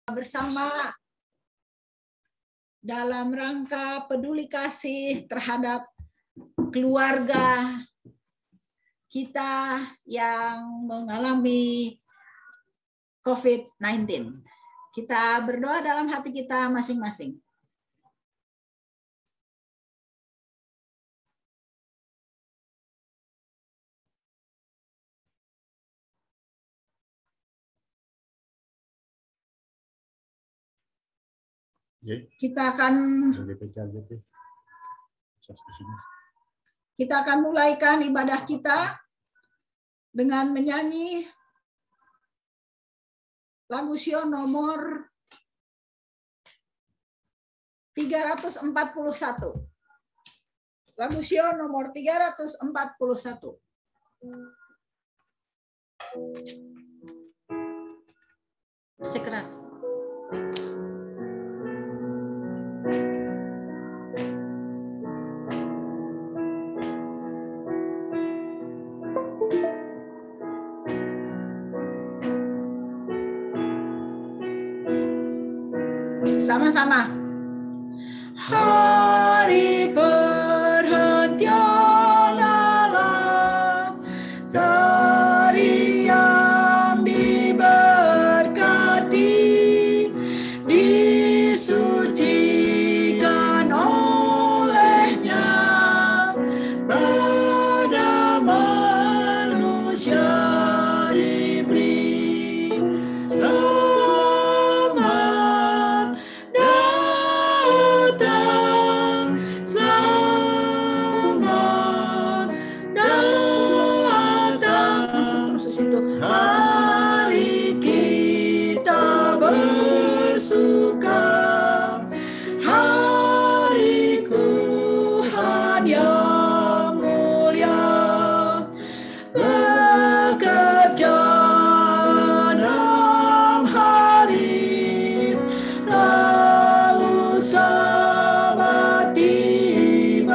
bersama dalam rangka peduli kasih terhadap keluarga kita yang mengalami COVID-19. Kita berdoa dalam hati kita masing-masing. Kita akan mulaikan ibadah kita dengan menyanyi lagu Sion nomor 341. Lagu Sion nomor 341. Sekeras. Sama-sama. Hari perhentian alam, hari yang diberkati, disucikan olehnya pada manusia diberi. Hari kita bersuka, hari Tuhan yang mulia, bekerja 6 hari, lalu Sabat tibalah,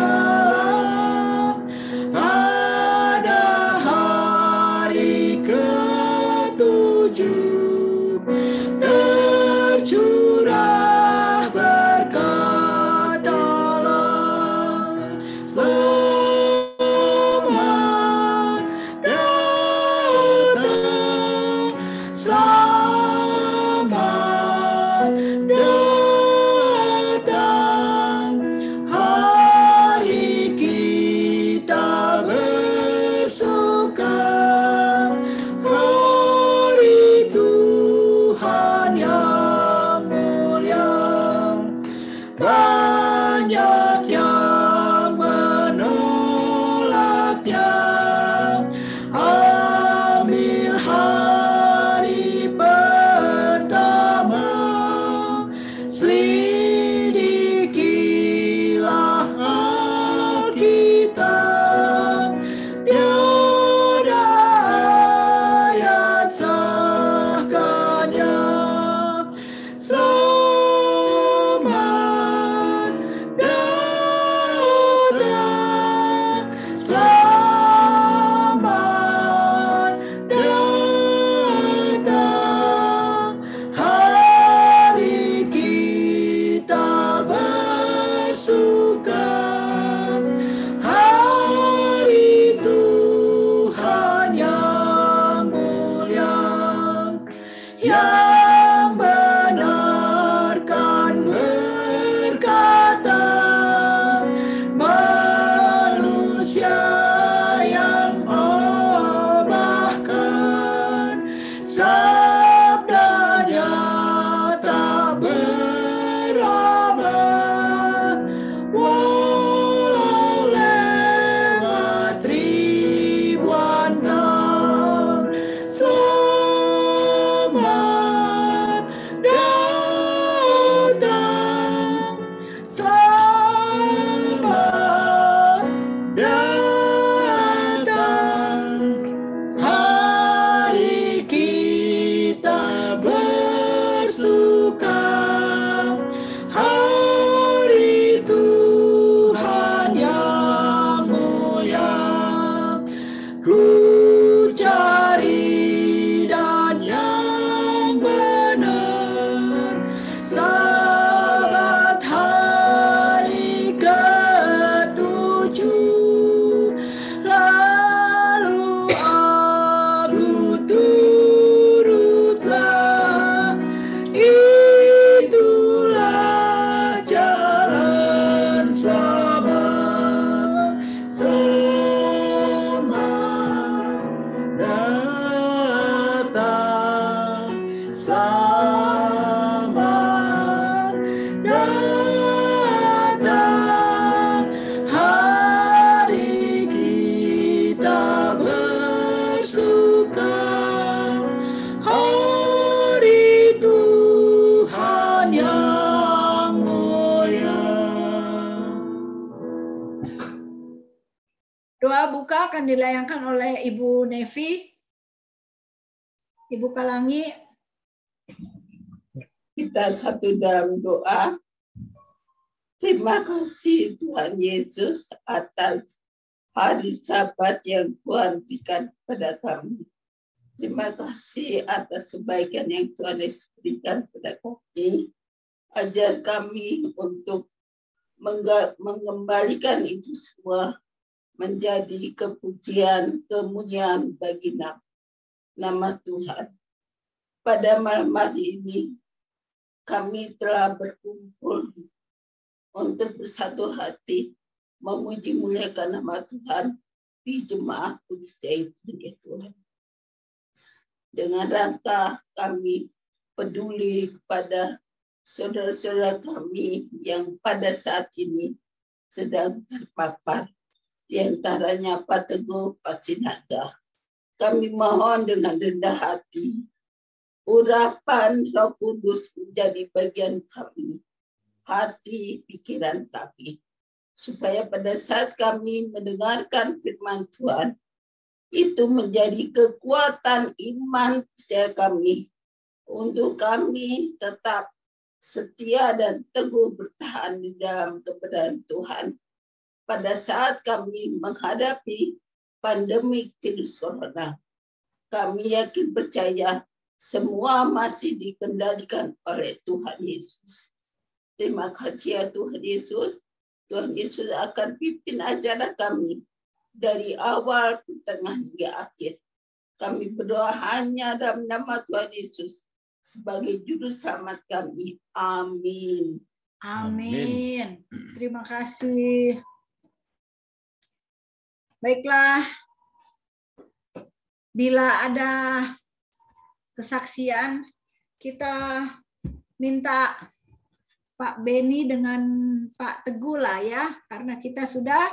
pada hari ke-7 tercurah berkat Allah. Selamat datang, selamat datang, hari kita bersuka, hari Tuhan yang mulia. Banyak yang menolaknya, ambil hari pertama, selidikilah Alkitab, tiada ayat sahkannya. Selamat datang, selamat datang, hari kita bersuka, hari Tuhan yang mulia. Yang benarkan berkata, manusia yang obahkan, sabdanya tak berabah, walau lewat ribuan tahun. Selamat dilayangkan oleh Ibu Nevi. Ibu Kalangi. Kita satu dalam doa. Terima kasih Tuhan Yesus atas hari Sabat yang Tuhan berikan kepada kami. Terima kasih atas kebaikan yang Tuhan Yesus berikan kepada kami. Ajar kami untuk mengembalikan itu semua menjadi kepujian, kemuliaan bagi nama Tuhan. Pada malam hari ini, kami telah berkumpul untuk bersatu hati memuji muliakan nama Tuhan di Jemaat Bukit Zaitun, ya Tuhan. Dengan rangka kami peduli kepada saudara-saudara kami yang pada saat ini sedang terpapar, di antaranya Pak Teguh, Pak Sinaga. Kami mohon dengan rendah hati, urapan Roh Kudus menjadi bagian kami, hati, pikiran kami, supaya pada saat kami mendengarkan firman Tuhan, itu menjadi kekuatan iman percaya kami, untuk kami tetap setia dan teguh bertahan di dalam kebenaran Tuhan pada saat kami menghadapi pandemi virus corona. Kami yakin percaya semua masih dikendalikan oleh Tuhan Yesus. Terima kasih ya Tuhan Yesus. Tuhan Yesus akan pimpin ajaran kami dari awal, tengah hingga akhir. Kami berdoa hanya dalam nama Tuhan Yesus sebagai juru selamat kami. Amin. Amin. Terima kasih. Baiklah, bila ada kesaksian, kita minta Pak Beni dengan Pak Teguh lah ya, karena kita sudah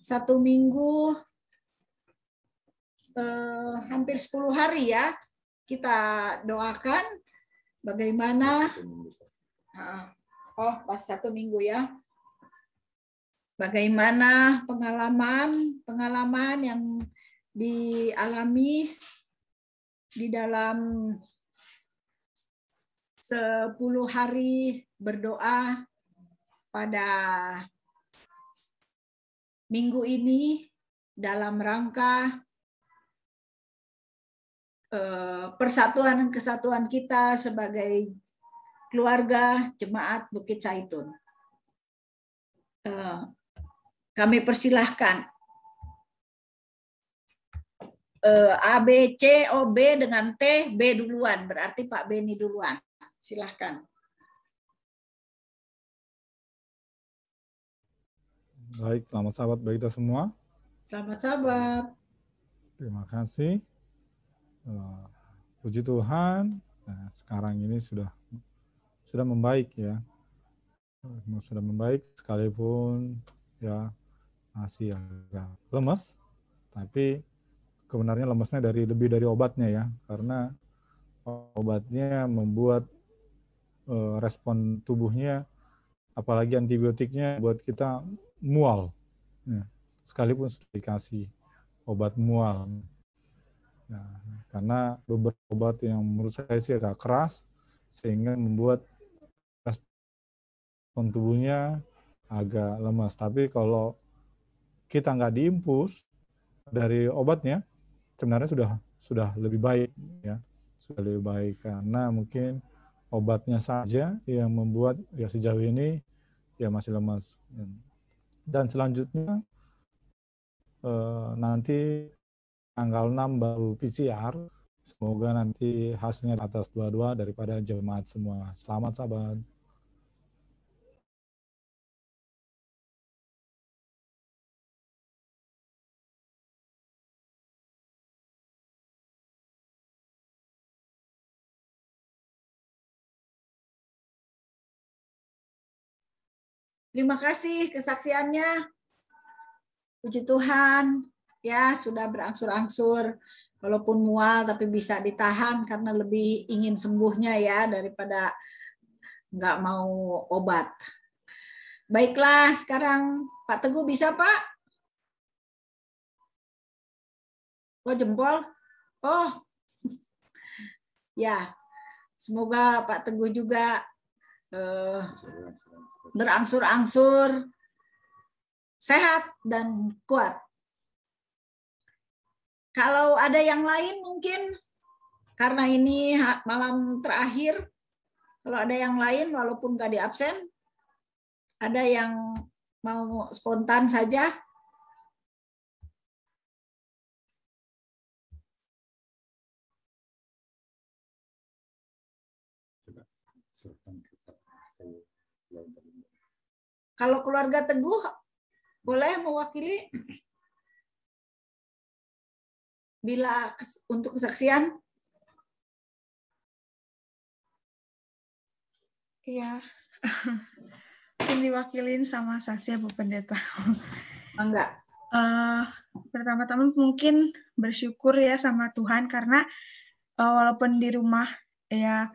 1 minggu, hampir 10 hari ya, kita doakan bagaimana, pas 1 minggu ya, bagaimana pengalaman yang dialami di dalam 10 hari berdoa pada minggu ini dalam rangka persatuan dan kesatuan kita sebagai keluarga Jemaat Bukit Zaitun. Kami persilahkan A, B, C, O, B dengan T, B duluan. Berarti Pak Beni duluan. Silahkan. Baik, selamat sahabat bagi kita semua. Selamat sahabat. Terima kasih. Puji Tuhan, nah, sekarang ini sudah membaik ya. Sudah membaik sekalipun ya masih agak lemes, tapi kebenarnya lemesnya lebih dari obatnya ya, karena obatnya membuat respon tubuhnya, apalagi antibiotiknya buat kita mual, ya, sekalipun sudah dikasih obat mual. Nah, karena beberapa obat yang menurut saya sih agak keras, sehingga membuat respon tubuhnya agak lemas. Tapi kalau kita nggak diimpus dari obatnya, sebenarnya sudah lebih baik ya, sudah lebih baik, karena mungkin obatnya saja yang membuat ya sejauh ini ya masih lemas. Dan selanjutnya nanti tanggal 6 baru PCR, semoga nanti hasilnya atas dua-dua daripada jemaat semua. Selamat sahabat. Terima kasih kesaksiannya. Puji Tuhan, ya sudah berangsur-angsur, walaupun mual tapi bisa ditahan karena lebih ingin sembuhnya ya daripada nggak mau obat. Baiklah, sekarang Pak Teguh bisa Pak? Oh, jempol. Oh. Ya. Semoga Pak Teguh juga berangsur-angsur sehat dan kuat. Kalau ada yang lain mungkin karena ini malam terakhir, kalau ada yang lain walaupun nggak di absen, ada yang mau spontan saja. Kalau keluarga Teguh boleh mewakili bila untuk kesaksian. Iya. Mungkin diwakilin sama saksi Bu Pendeta. Enggak. Pertama-tama mungkin bersyukur ya sama Tuhan karena walaupun di rumah ya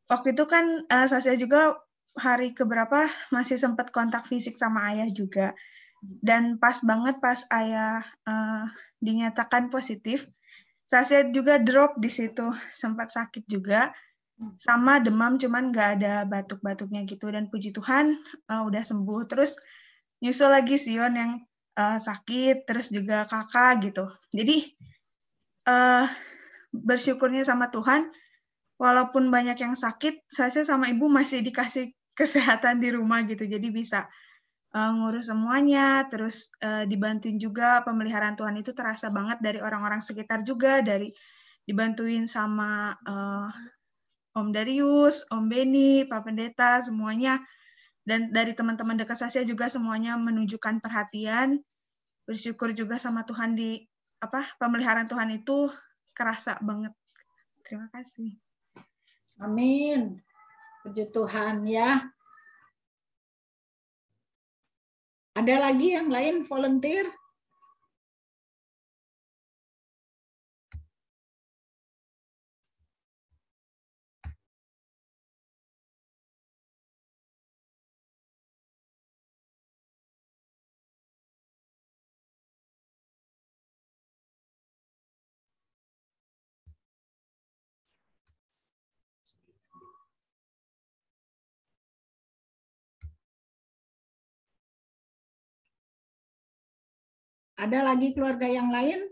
waktu itu kan Sasya juga hari keberapa masih sempat kontak fisik sama ayah juga. Dan pas banget pas ayah dinyatakan positif, Sasya juga drop di situ, sempat sakit juga. Sama demam, cuman nggak ada batuk-batuknya gitu. Dan puji Tuhan udah sembuh. Terus nyusul lagi Sion yang sakit, terus juga kakak gitu. Jadi bersyukurnya sama Tuhan, walaupun banyak yang sakit, saya sama ibu masih dikasih kesehatan di rumah gitu, jadi bisa ngurus semuanya, terus dibantuin juga pemeliharaan Tuhan itu terasa banget dari orang-orang sekitar juga, dari dibantuin sama Om Darius, Om Beni, Pak Pendeta, semuanya, dan dari teman-teman dekat saya juga semuanya menunjukkan perhatian, bersyukur juga sama Tuhan di pemeliharaan Tuhan itu kerasa banget. Terima kasih. Amin. Puji Tuhan ya. Ada lagi yang lain volunteer? Ada lagi keluarga yang lain?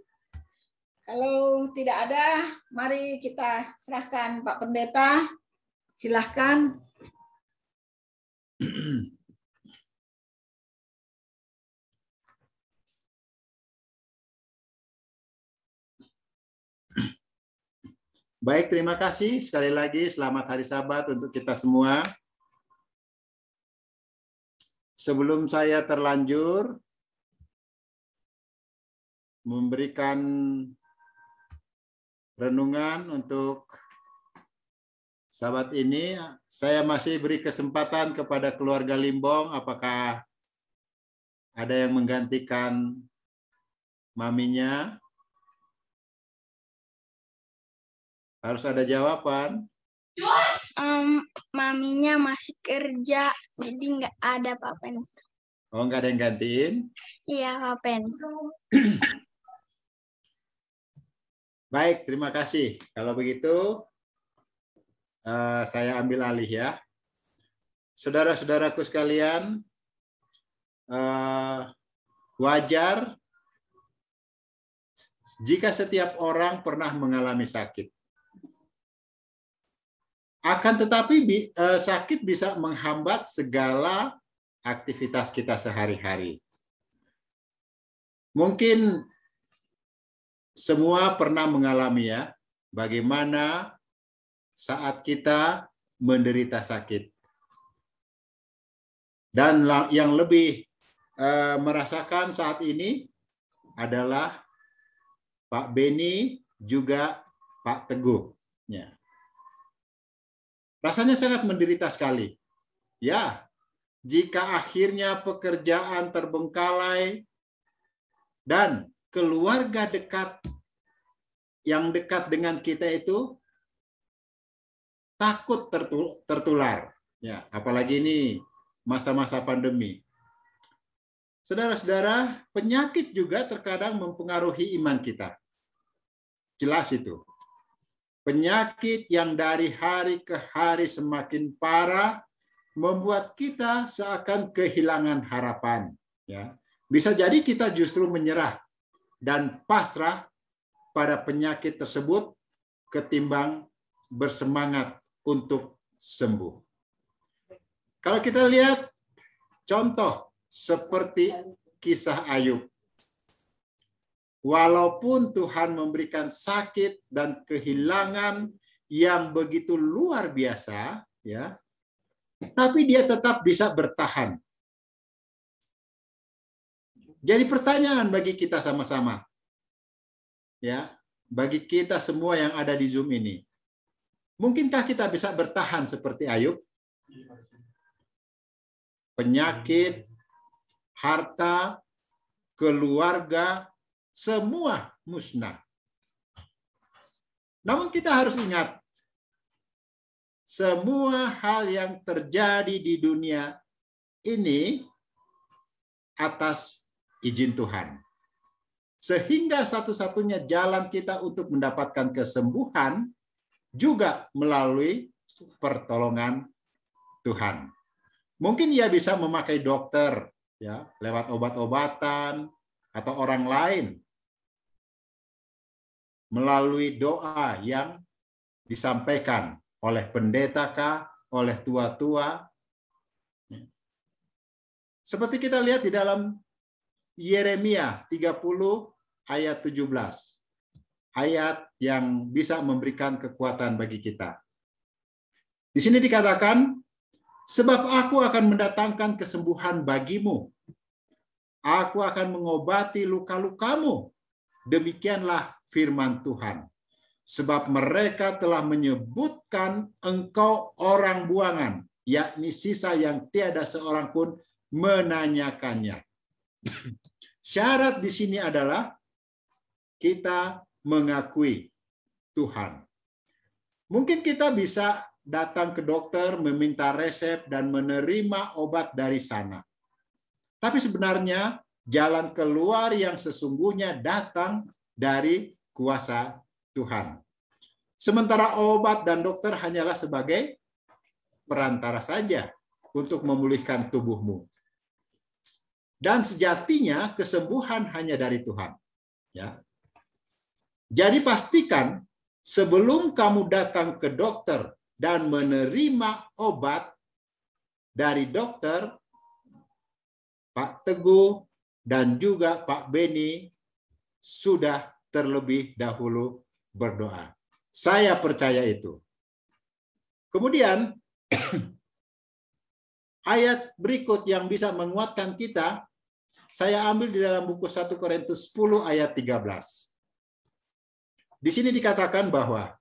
Kalau tidak ada, mari kita serahkan Pak Pendeta. Silahkan. Baik, terima kasih. Sekali lagi selamat hari Sabat untuk kita semua. Sebelum saya terlanjur memberikan renungan untuk Sabat ini, saya masih beri kesempatan kepada keluarga Limbong, apakah ada yang menggantikan maminya? Harus ada jawaban. Maminya masih kerja, jadi nggak ada Pak Pen. Oh, nggak ada yang gantiin? Iya Pak Pen. Baik, terima kasih. Kalau begitu, saya ambil alih ya. Saudara-saudaraku sekalian, wajar jika setiap orang pernah mengalami sakit. Akan tetapi sakit bisa menghambat segala aktivitas kita sehari-hari. Mungkin semua pernah mengalami ya, bagaimana saat kita menderita sakit. Dan yang lebih merasakan saat ini adalah Pak Beni juga Pak Teguh. Ya. Rasanya sangat menderita sekali. Ya, jika akhirnya pekerjaan terbengkalai dan keluarga dekat yang dekat dengan kita itu takut tertular. Ya, apalagi ini masa-masa pandemi. Saudara-saudara, penyakit juga terkadang mempengaruhi iman kita. jelas itu. Penyakit yang dari hari ke hari semakin parah membuat kita seakan kehilangan harapan. Ya, bisa jadi kita justru menyerah dan pasrah pada penyakit tersebut ketimbang bersemangat untuk sembuh. Kalau kita lihat contoh seperti kisah Ayub. Walaupun Tuhan memberikan sakit dan kehilangan yang begitu luar biasa, ya, tapi dia tetap bisa bertahan. Jadi pertanyaan bagi kita sama-sama, ya, bagi kita semua yang ada di Zoom ini, mungkinkah kita bisa bertahan seperti Ayub? Penyakit, harta, keluarga, semua musnah. Namun kita harus ingat, semua hal yang terjadi di dunia ini atas izin Tuhan. Sehingga satu-satunya jalan kita untuk mendapatkan kesembuhan juga melalui pertolongan Tuhan. Mungkin ia bisa memakai dokter, ya, lewat obat-obatan atau orang lain, melalui doa yang disampaikan oleh pendeta kah, oleh tua-tua. Seperti kita lihat di dalam Yeremia 30 ayat 17. Ayat yang bisa memberikan kekuatan bagi kita. Di sini dikatakan, sebab aku akan mendatangkan kesembuhan bagimu. Aku akan mengobati luka-lukamu. Demikianlah firman Tuhan. Sebab mereka telah menyebutkan engkau orang buangan, yakni sisa yang tiada seorang pun menanyakannya. Syarat di sini adalah kita mengakui Tuhan. Mungkin kita bisa datang ke dokter, meminta resep, dan menerima obat dari sana. Tapi sebenarnya jalan keluar yang sesungguhnya datang dari kuasa Tuhan. Sementara obat dan dokter hanyalah sebagai perantara saja untuk memulihkan tubuhmu. Dan sejatinya kesembuhan hanya dari Tuhan. Ya. Jadi pastikan sebelum kamu datang ke dokter dan menerima obat dari dokter, Pak Teguh dan juga Pak Beni sudah terlebih dahulu berdoa. Saya percaya itu. Kemudian ayat berikut yang bisa menguatkan kita, saya ambil di dalam buku 1 Korintus 10 ayat 13. Di sini dikatakan bahwa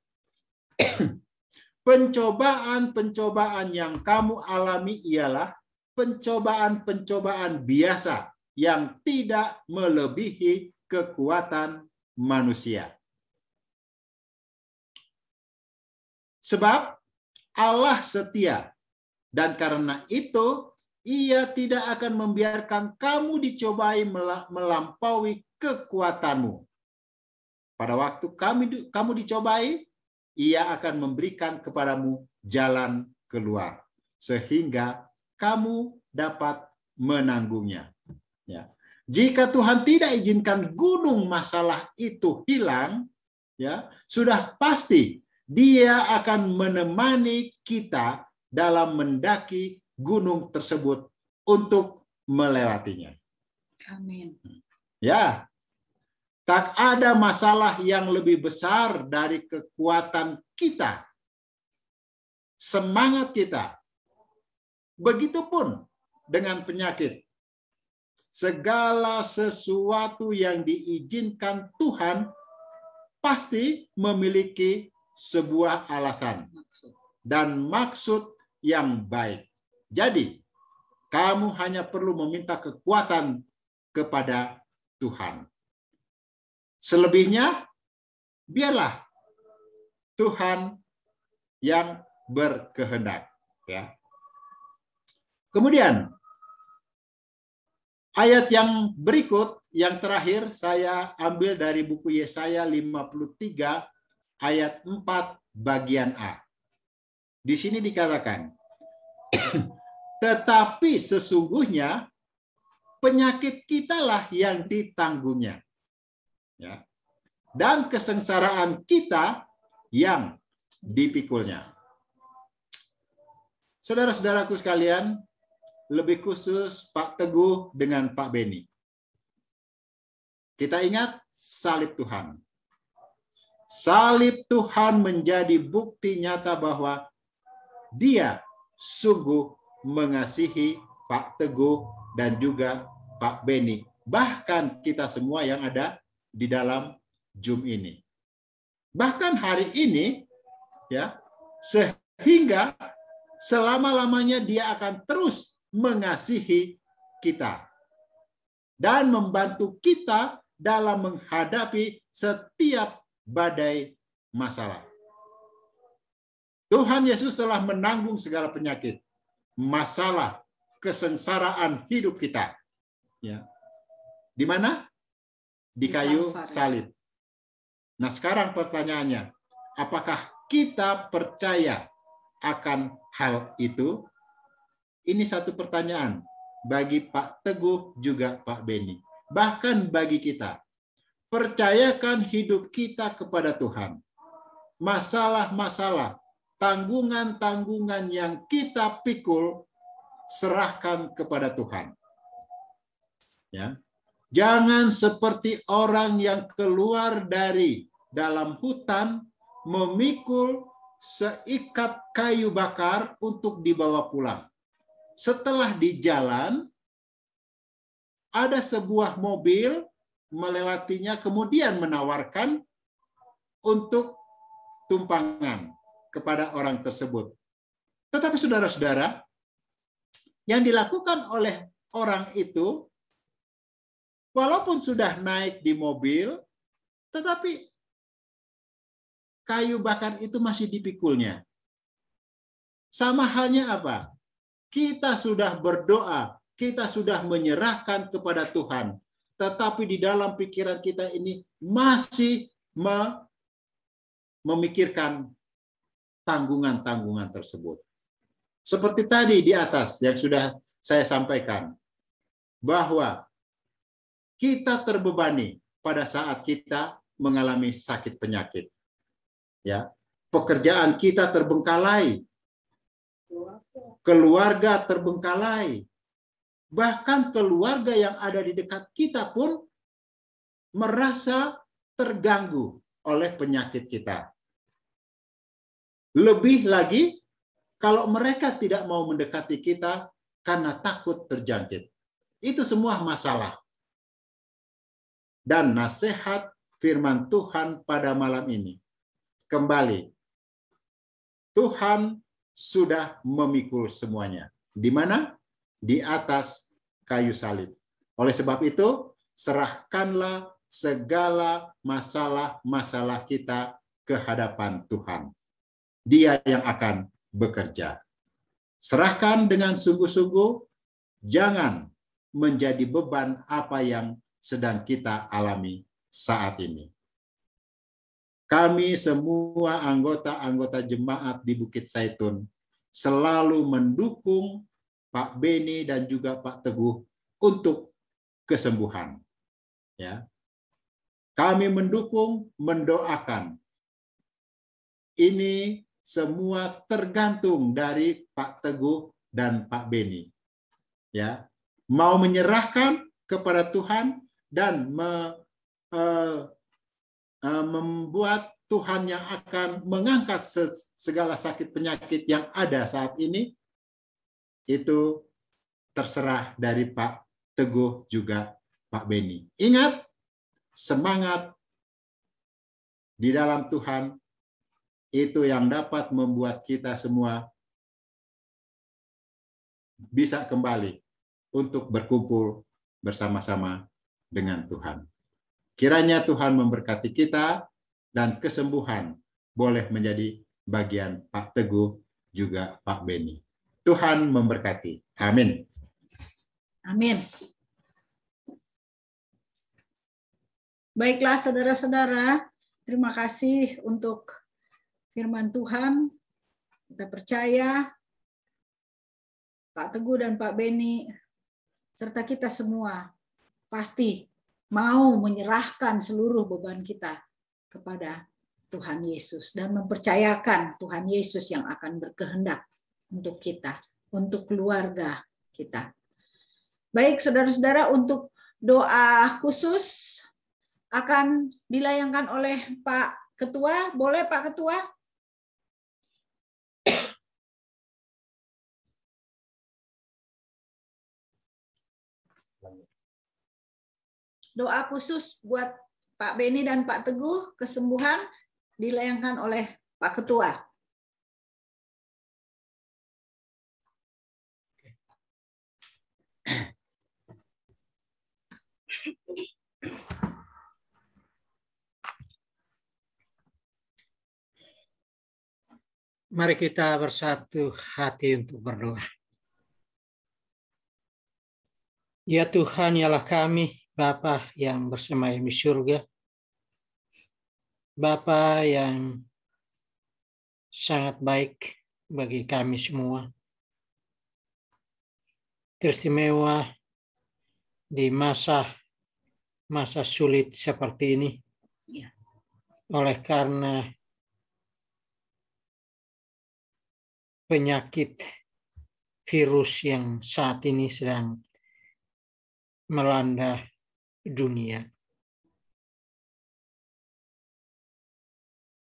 pencobaan-pencobaan yang kamu alami ialah pencobaan-pencobaan biasa yang tidak melebihi kekuatan manusia. Sebab Allah setia, dan karena itu Ia tidak akan membiarkan kamu dicobai melampaui kekuatanmu. Pada waktu kamu dicobai, Ia akan memberikan kepadamu jalan keluar, sehingga kamu dapat menanggungnya. Ya. Jika Tuhan tidak izinkan gunung masalah itu hilang, ya, sudah pasti Dia akan menemani kita dalam mendaki gunung tersebut untuk melewatinya. Amin. Ya, tak ada masalah yang lebih besar dari kekuatan kita, semangat kita. Begitupun dengan penyakit. Segala sesuatu yang diizinkan Tuhan pasti memiliki sebuah alasan dan maksud yang baik. Jadi, kamu hanya perlu meminta kekuatan kepada Tuhan. Selebihnya, biarlah Tuhan yang berkehendak. Ya. Kemudian, ayat yang berikut yang terakhir saya ambil dari buku Yesaya 53 ayat 4 bagian A. Di sini dikatakan, tetapi sesungguhnya penyakit kitalah yang ditanggungnya. Ya. Dan kesengsaraan kita yang dipikulnya. Saudara-saudaraku sekalian, lebih khusus Pak Teguh dengan Pak Beni. Kita ingat salib Tuhan. Salib Tuhan menjadi bukti nyata bahwa Dia sungguh mengasihi Pak Teguh dan juga Pak Beni. Bahkan kita semua yang ada di dalam Zoom ini. Bahkan hari ini, ya, sehingga selama-lamanya Dia akan terus mengasihi kita dan membantu kita dalam menghadapi setiap badai masalah. Tuhan Yesus telah menanggung segala penyakit, masalah, kesengsaraan hidup kita. Ya. Di mana? Di kayu salib. Nah, sekarang pertanyaannya, apakah kita percaya akan hal itu? Ini satu pertanyaan bagi Pak Teguh juga Pak Beni. Bahkan bagi kita, percayakan hidup kita kepada Tuhan. Masalah-masalah, tanggungan-tanggungan yang kita pikul, serahkan kepada Tuhan. Ya. Jangan seperti orang yang keluar dari dalam hutan, memikul seikat kayu bakar untuk dibawa pulang. Setelah di jalan, ada sebuah mobil melewatinya, kemudian menawarkan untuk tumpangan kepada orang tersebut. Tetapi saudara-saudara, yang dilakukan oleh orang itu, walaupun sudah naik di mobil, tetapi kayu bakar itu masih dipikulnya. Sama halnya apa? Kita sudah berdoa, kita sudah menyerahkan kepada Tuhan, tetapi di dalam pikiran kita ini masih memikirkan tanggungan-tanggungan tersebut. Seperti tadi di atas yang sudah saya sampaikan, bahwa kita terbebani pada saat kita mengalami sakit penyakit. Ya, pekerjaan kita terbengkalai, keluarga terbengkalai, bahkan keluarga yang ada di dekat kita pun merasa terganggu oleh penyakit kita. Lebih lagi kalau mereka tidak mau mendekati kita karena takut terjangkit. Itu semua masalah. Dan nasihat firman Tuhan pada malam ini, kembali, Tuhan sudah memikul semuanya. Di mana? Di atas kayu salib. Oleh sebab itu, serahkanlah segala masalah-masalah kita ke hadapan Tuhan. Dia yang akan bekerja. Serahkan dengan sungguh-sungguh, jangan menjadi beban apa yang sedang kita alami saat ini. Kami semua anggota-anggota jemaat di Bukit Zaitun selalu mendukung Pak Beni dan juga Pak Teguh untuk kesembuhan. Ya. Kami mendukung, mendoakan. Ini semua tergantung dari Pak Teguh dan Pak Beni. Ya. Mau menyerahkan kepada Tuhan dan membuat Tuhan yang akan mengangkat segala sakit penyakit yang ada saat ini, itu terserah dari Pak Teguh juga Pak Beni. Ingat, semangat di dalam Tuhan itu yang dapat membuat kita semua bisa kembali untuk berkumpul bersama-sama dengan Tuhan. Kiranya Tuhan memberkati kita dan kesembuhan boleh menjadi bagian Pak Teguh juga Pak Beni. Tuhan memberkati. Amin. Amin. Baiklah saudara-saudara, terima kasih untuk firman Tuhan. Kita percaya Pak Teguh dan Pak Beni serta kita semua pasti mau menyerahkan seluruh beban kita kepada Tuhan Yesus dan mempercayakan Tuhan Yesus yang akan berkehendak untuk kita, untuk keluarga kita. Baik saudara-saudara, untuk doa khusus akan dilayangkan oleh Pak Ketua. Boleh Pak Ketua? Doa khusus buat Pak Beni dan Pak Teguh, kesembuhan dilayangkan oleh Pak Ketua. Mari kita bersatu hati untuk berdoa. Ya Tuhan, ialah kami, Bapa yang bersemayam di surga, Bapa yang sangat baik bagi kami semua, teristimewa di masa sulit seperti ini, oleh karena penyakit virus yang saat ini sedang melanda dunia.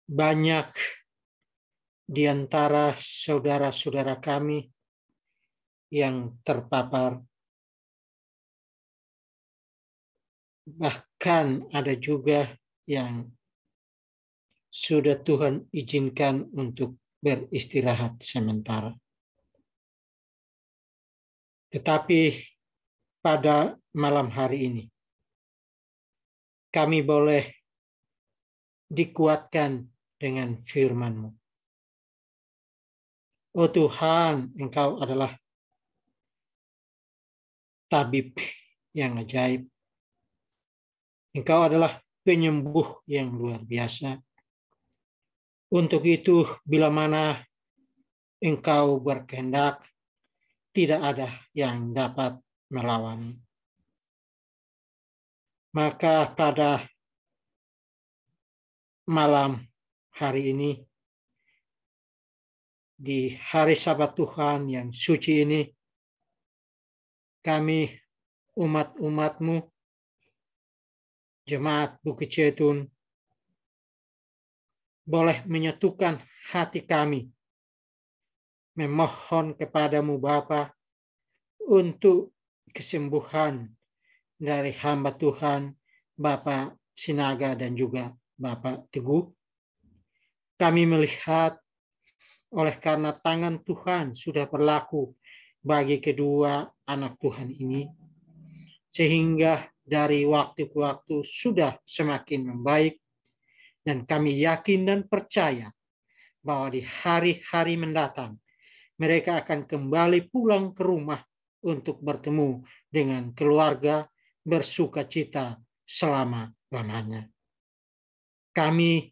Banyak di antara saudara-saudara kami yang terpapar, bahkan ada juga yang sudah Tuhan izinkan untuk beristirahat sementara. Tetapi pada malam hari ini, kami boleh dikuatkan dengan firman-Mu. Oh Tuhan, Engkau adalah tabib yang ajaib. Engkau adalah penyembuh yang luar biasa. Untuk itu, bila mana Engkau berkehendak, tidak ada yang dapat melawan. Maka pada malam hari ini, di hari Sabat Tuhan yang suci ini, kami umat-umat-Mu, Jemaat Bukit Zaitun, boleh menyatukan hati kami, memohon kepada-Mu Bapa untuk kesembuhan dari hamba Tuhan, Bapak Sinaga dan juga Bapak Teguh. Kami melihat oleh karena tangan Tuhan sudah berlaku bagi kedua anak Tuhan ini, sehingga dari waktu ke waktu sudah semakin membaik, dan kami yakin dan percaya bahwa di hari-hari mendatang mereka akan kembali pulang ke rumah untuk bertemu dengan keluarga, bersuka cita selama-lamanya. Kami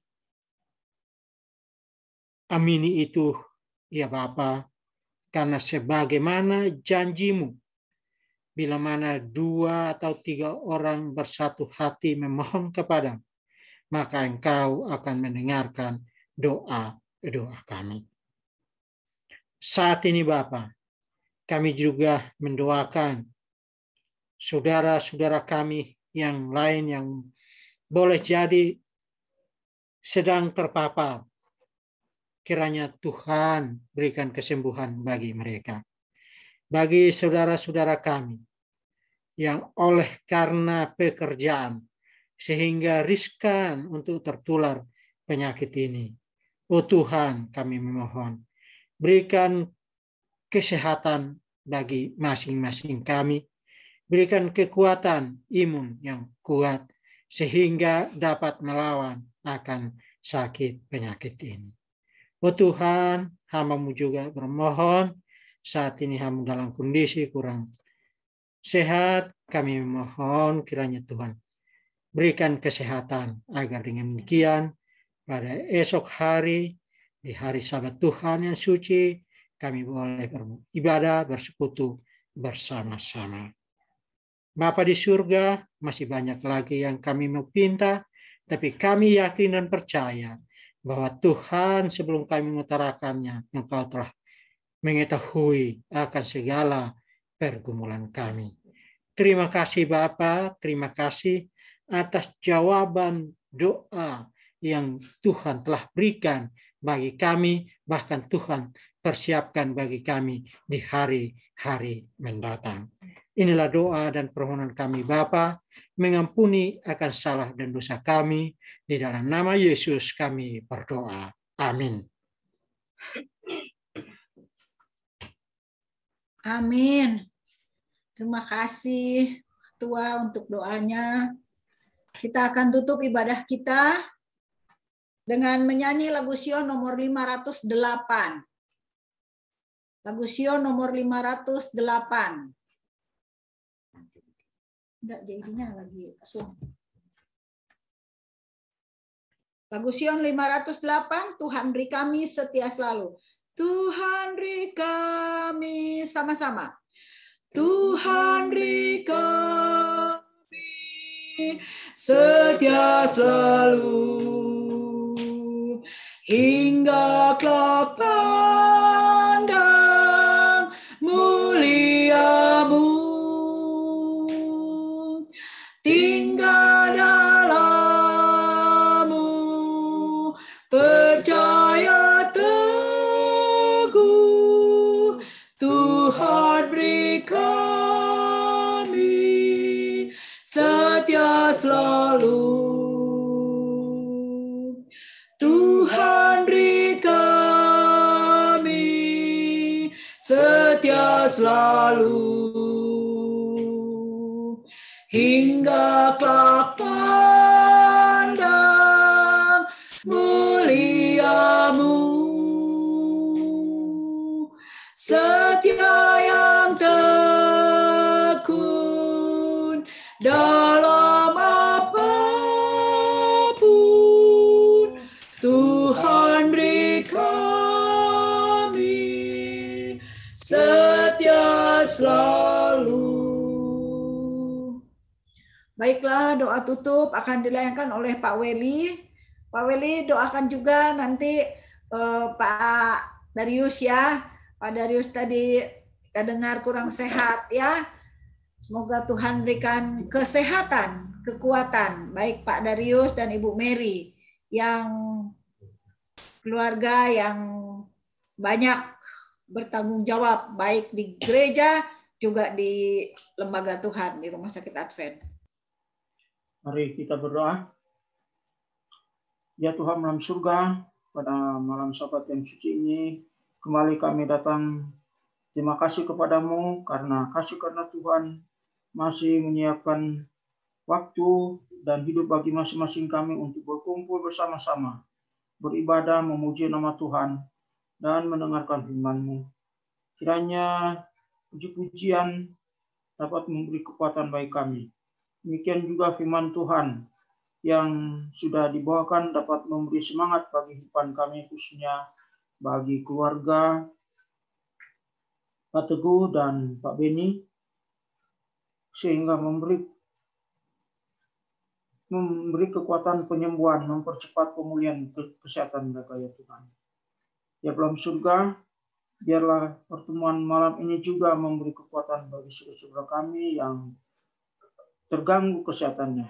amini itu, ya Bapa, karena sebagaimana janji-Mu, bila mana 2 atau 3 orang bersatu hati memohon kepadamu, maka Engkau akan mendengarkan doa-doa kami. Saat ini Bapa, kami juga mendoakan saudara-saudara kami yang lain yang boleh jadi sedang terpapar. Kiranya Tuhan berikan kesembuhan bagi mereka. Bagi saudara-saudara kami yang oleh karena pekerjaan sehingga riskan untuk tertular penyakit ini, oh Tuhan, kami memohon, berikan kesehatan bagi masing-masing kami, berikan kekuatan imun yang kuat sehingga dapat melawan akan sakit penyakit ini. Oh Tuhan, hamba-Mu juga bermohon, saat ini hamba dalam kondisi kurang sehat, kami memohon kiranya Tuhan berikan kesehatan, agar dengan demikian pada esok hari, di hari Sabat Tuhan yang suci, kami boleh beribadah, bersekutu bersama-sama. Bapa di surga, masih banyak lagi yang kami mau pinta, tapi kami yakin dan percaya bahwa Tuhan sebelum kami mengutarakannya, Engkau telah mengetahui akan segala pergumulan kami. Terima kasih Bapa, terima kasih atas jawaban doa yang Tuhan telah berikan bagi kami, bahkan Tuhan persiapkan bagi kami di hari-hari mendatang. Inilah doa dan permohonan kami Bapa, mengampuni akan salah dan dosa kami. Di dalam nama Yesus kami berdoa. Amin. Amin. Terima kasih Ketua untuk doanya. Kita akan tutup ibadah kita dengan menyanyi lagu Sion nomor 508. Lagu Sion nomor 508. Enggak jadinya lagi langsung. Lagu Sion 508, Tuhan beri kami setia selalu. Tuhan beri kami sama-sama. Tuhan beri kami setia selalu hingga kelak pandang mulia-Mu. Tinggal dalam-Mu, percaya teguh, Tuhan beri kami setia selalu. Tuhan beri kami setia selalu hingga kelak pandang mulia-Mu. Setia yang tekun dalam apapun, Tuhan beri kami setia selalu. Baiklah, doa tutup akan dilayangkan oleh Pak Weli. Pak Weli doakan juga nanti Pak Darius ya. Pak Darius tadi kita dengar kurang sehat ya. Semoga Tuhan berikan kesehatan, kekuatan baik Pak Darius dan Ibu Mary yang keluarga yang banyak bertanggung jawab baik di gereja juga di lembaga Tuhan di Rumah Sakit Advent. Mari kita berdoa. Ya Tuhan dalam surga, pada malam Sabat yang suci ini, kembali kami datang. Terima kasih kepadamu karena Tuhan masih menyiapkan waktu dan hidup bagi masing-masing kami untuk berkumpul bersama-sama, beribadah, memuji nama Tuhan, dan mendengarkan firman-Mu. Kiranya puji-pujian dapat memberi kekuatan bagi kami. Demikian juga firman Tuhan yang sudah dibawakan dapat memberi semangat bagi kehidupan kami, khususnya bagi keluarga Pak Teguh dan Pak Beni, sehingga memberi kekuatan penyembuhan, mempercepat pemulihan kesehatan mereka ya Tuhan. Ya dalam surga, biarlah pertemuan malam ini juga memberi kekuatan bagi saudara-saudara kami yang terganggu kesehatannya.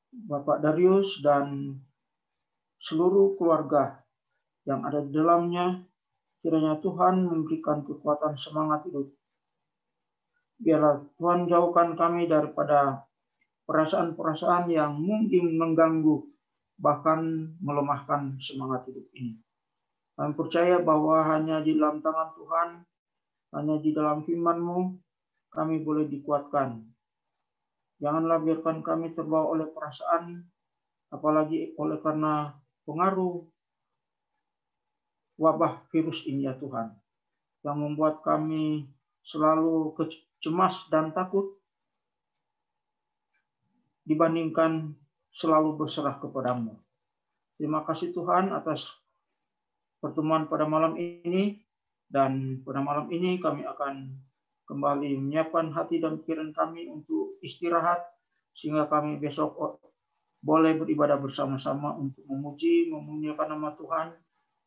Bapak Darius dan seluruh keluarga yang ada di dalamnya, kiranya Tuhan memberikan kekuatan semangat hidup. Biarlah Tuhan jauhkan kami daripada perasaan-perasaan yang mungkin mengganggu, bahkan melemahkan semangat hidup ini. Kami percaya bahwa hanya di dalam tangan Tuhan, hanya di dalam firman-Mu, kami boleh dikuatkan. Janganlah biarkan kami terbawa oleh perasaan, apalagi oleh karena pengaruh wabah virus ini ya Tuhan, yang membuat kami selalu cemas dan takut dibandingkan selalu berserah kepadamu. Terima kasih Tuhan atas pertemuan pada malam ini, dan pada malam ini kami akan kembali menyiapkan hati dan pikiran kami untuk istirahat, sehingga kami besok boleh beribadah bersama-sama untuk memuji, memuliakan nama Tuhan,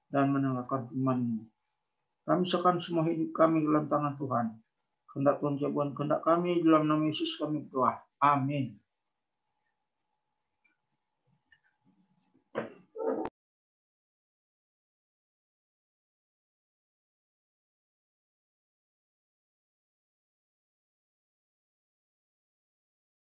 dan mendengarkan firman-Mu. Kami serahkan semua hidup kami dalam tangan Tuhan. Kehendak Tuhan Tuhan, kehendak kami dalam nama Yesus kami berdoa. Amin.